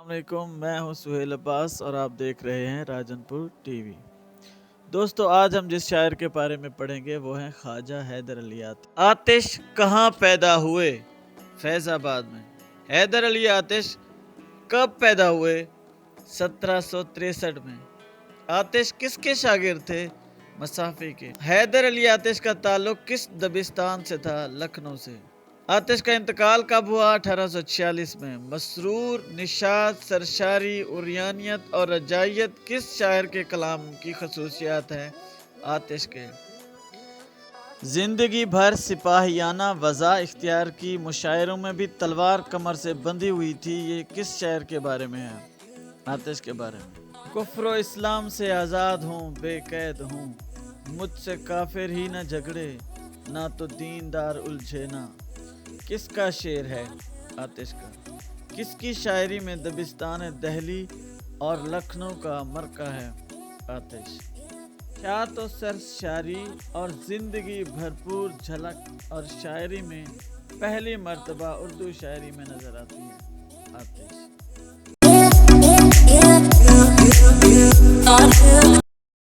السلام علیکم، میں ہوں سہیل عباس اور آپ دیکھ رہے ہیں راجن پور ٹی وی۔ دوستو، آج ہم جس شاعر کے بارے میں پڑھیں گے وہ ہیں خواجہ حیدر علی آتش۔ آتش کہاں پیدا ہوئے؟ فیض آباد میں۔ حیدر علی آتش کب پیدا ہوئے؟ 1763 میں۔ آتش کس کے شاگرد تھے؟ مصافی کے۔ حیدر علی آتش کا تعلق کس دبستان سے تھا؟ لکھنؤ سے۔ آتش کا انتقال کب ہوا؟ 1846 میں۔ مسرور، نشاط، سرشاری، عریانیت اور رجائیت کس شاعر کے کلام کی خصوصیات ہیں؟ آتش کے۔ زندگی بھر سپاہیانہ وضع اختیار کی، مشاعروں میں بھی تلوار کمر سے بندھی ہوئی تھی، یہ کس شاعر کے بارے میں ہے؟ آتش کے بارے میں۔ کفر و اسلام سے آزاد ہوں، بے قید ہوں، مجھ سے کافر ہی نہ جھگڑے، نہ تو دیندار الجھے نا، کس کا شعر ہے؟ آتش کا۔ کس کی شاعری میں دبستان دہلی اور لکھنؤ کا مرکہ ہے؟ آتش۔ خیات و سرشاری اور زندگی بھرپور جھلک اور شاعری میں پہلی مرتبہ اردو شاعری میں نظر آتی ہے؟ آتش۔